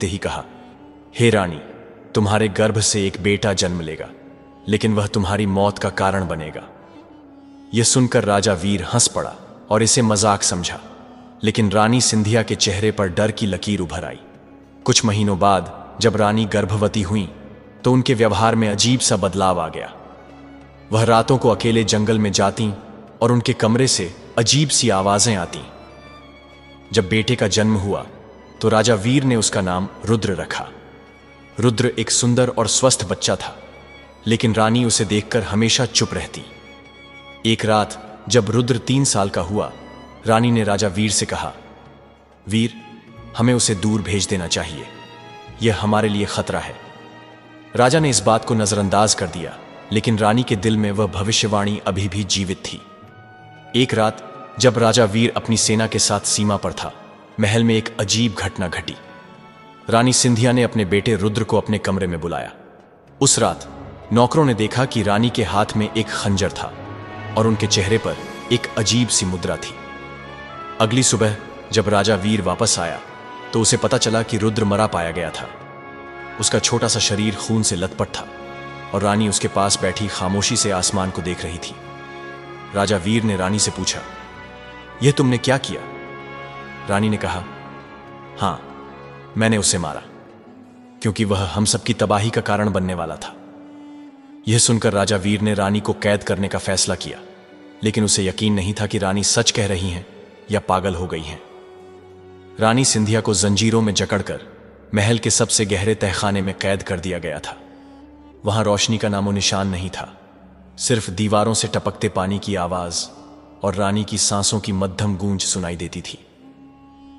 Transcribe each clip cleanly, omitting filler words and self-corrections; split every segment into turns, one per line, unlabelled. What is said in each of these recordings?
ते ही कहा, हे रानी, तुम्हारे गर्भ से एक बेटा जन्म लेगा, लेकिन वह तुम्हारी मौत का कारण बनेगा। यह सुनकर राजा वीर हंस पड़ा और इसे मजाक समझा, लेकिन रानी सिंधिया के चेहरे पर डर की लकीर उभर आई। कुछ महीनों बाद जब रानी गर्भवती हुई तो उनके व्यवहार में अजीब सा बदलाव आ गया। वह रातों को अकेले जंगल में जाती और उनके कमरे से अजीब सी आवाजें आती। जब बेटे का जन्म हुआ तो राजा वीर ने उसका नाम रुद्र रखा। रुद्र एक सुंदर और स्वस्थ बच्चा था, लेकिन रानी उसे देखकर हमेशा चुप रहती। एक रात जब रुद्र 3 साल का हुआ, रानी ने राजा वीर से कहा, वीर, हमें उसे दूर भेज देना चाहिए, यह हमारे लिए खतरा है। राजा ने इस बात को नजरअंदाज कर दिया, लेकिन रानी के दिल में वह भविष्यवाणी अभी भी जीवित थी। एक रात जब राजा वीर अपनी सेना के साथ सीमा पर था, महल में एक अजीब घटना घटी। रानी सिंधिया ने अपने बेटे रुद्र को अपने कमरे में बुलाया। उस रात नौकरों ने देखा कि रानी के हाथ में एक खंजर था और उनके चेहरे पर एक अजीब सी मुद्रा थी। अगली सुबह जब राजा वीर वापस आया तो उसे पता चला कि रुद्र मरा पाया गया था। उसका छोटा सा शरीर खून से लथपथ था और रानी उसके पास बैठी खामोशी से आसमान को देख रही थी। राजा वीर ने रानी से पूछा, यह तुमने क्या किया? रानी ने कहा, हां, मैंने उसे मारा, क्योंकि वह हम सबकी तबाही का कारण बनने वाला था। यह सुनकर राजा वीर ने रानी को कैद करने का फैसला किया, लेकिन उसे यकीन नहीं था कि रानी सच कह रही हैं या पागल हो गई हैं। रानी सिंधिया को जंजीरों में जकड़कर महल के सबसे गहरे तहखाने में कैद कर दिया गया था। वहां रोशनी का नामो निशान नहीं था, सिर्फ दीवारों से टपकते पानी की आवाज और रानी की सांसों की मध्यम गूंज सुनाई देती थी।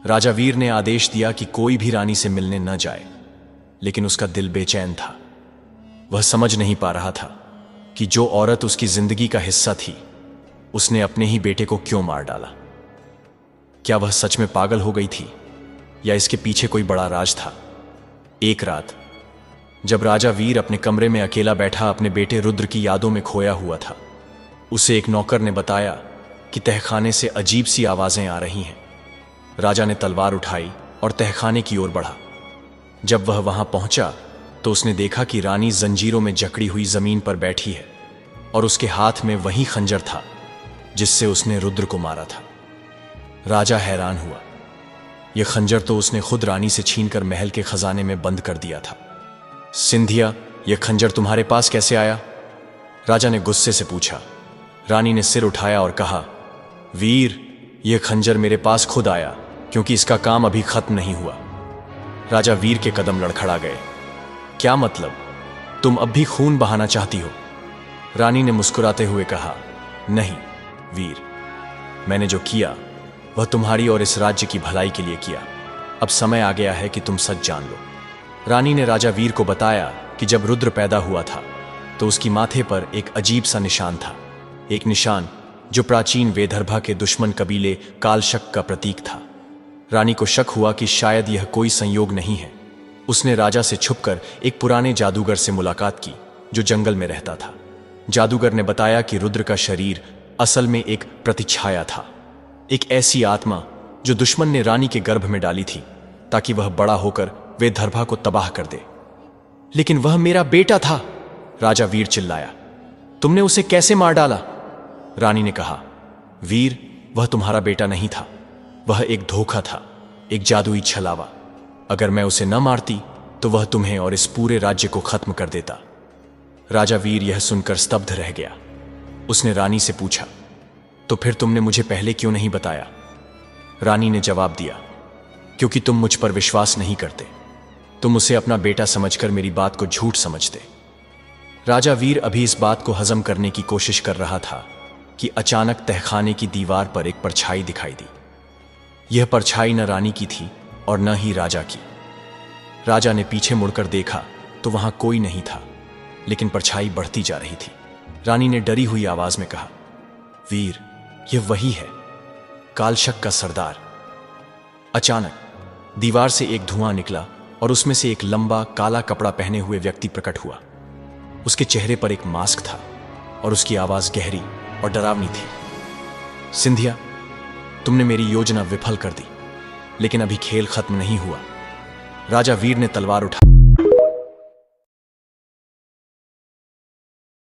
राजा वीर ने आदेश दिया कि कोई भी रानी से मिलने न जाए, लेकिन उसका दिल बेचैन था। वह समझ नहीं पा रहा था कि जो औरत उसकी जिंदगी का हिस्सा थी, उसने अपने ही बेटे को क्यों मार डाला। क्या वह सच में पागल हो गई थी या इसके पीछे कोई बड़ा राज था? एक रात जब राजा वीर अपने कमरे में अकेला बैठा अपने बेटे रुद्र की यादों में खोया हुआ था, उसे एक नौकर ने बताया कि तहखाने से अजीब सी आवाजें आ रही हैं। राजा ने तलवार उठाई और तहखाने की ओर बढ़ा। जब वह वहां पहुंचा तो उसने देखा कि रानी जंजीरों में जकड़ी हुई जमीन पर बैठी है और उसके हाथ में वही खंजर था जिससे उसने रुद्र को मारा था। राजा हैरान हुआ। यह खंजर तो उसने खुद रानी से छीनकर महल के खजाने में बंद कर दिया था। सिंधिया, यह खंजर तुम्हारे पास कैसे आया? राजा ने गुस्से से पूछा। रानी ने सिर उठाया और कहा, वीर, यह खंजर मेरे पास खुद आया, क्योंकि इसका काम अभी खत्म नहीं हुआ। राजा वीर के कदम लड़खड़ा गए। क्या मतलब? तुम अब भी खून बहाना चाहती हो? रानी ने मुस्कुराते हुए कहा, नहीं वीर, मैंने जो किया वह तुम्हारी और इस राज्य की भलाई के लिए किया। अब समय आ गया है कि तुम सच जान लो। रानी ने राजा वीर को बताया कि जब रुद्र पैदा हुआ था तो उसकी माथे पर एक अजीब सा निशान था, एक निशान जो प्राचीन वेदर्भा के दुश्मन कबीले कालशक का प्रतीक था। रानी को शक हुआ कि शायद यह कोई संयोग नहीं है। उसने राजा से छुपकर एक पुराने जादूगर से मुलाकात की जो जंगल में रहता था। जादूगर ने बताया कि रुद्र का शरीर असल में एक प्रतिछाया था, एक ऐसी आत्मा जो दुश्मन ने रानी के गर्भ में डाली थी ताकि वह बड़ा होकर वेदर्भा को तबाह कर दे। लेकिन वह मेरा बेटा था, राजा वीर चिल्लाया। तुमने उसे कैसे मार डाला? रानी ने कहा, वीर, वह तुम्हारा बेटा नहीं था, वह एक धोखा था, एक जादुई छलावा। अगर मैं उसे न मारती तो वह तुम्हें और इस पूरे राज्य को खत्म कर देता। राजा वीर यह सुनकर स्तब्ध रह गया। उसने रानी से पूछा, तो फिर तुमने मुझे पहले क्यों नहीं बताया? रानी ने जवाब दिया, क्योंकि तुम मुझ पर विश्वास नहीं करते। तुम उसे अपना बेटा समझकर मेरी बात को झूठ समझते। राजा वीर अभी इस बात को हजम करने की कोशिश कर रहा था कि अचानक तहखाने की दीवार पर एक परछाई दिखाई दी। यह परछाई न रानी की थी और न ही राजा की। राजा ने पीछे मुड़कर देखा तो वहां कोई नहीं था, लेकिन परछाई बढ़ती जा रही थी। रानी ने डरी हुई आवाज में कहा, वीर, यह वही है, कालशक का सरदार। अचानक दीवार से एक धुआं निकला और उसमें से एक लंबा काला कपड़ा पहने हुए व्यक्ति प्रकट हुआ। उसके चेहरे पर एक मास्क था और उसकी आवाज गहरी और डरावनी थी। सिंधिया, तुमने मेरी योजना विफल कर दी, लेकिन अभी खेल खत्म नहीं हुआ। राजा वीर ने तलवार उठा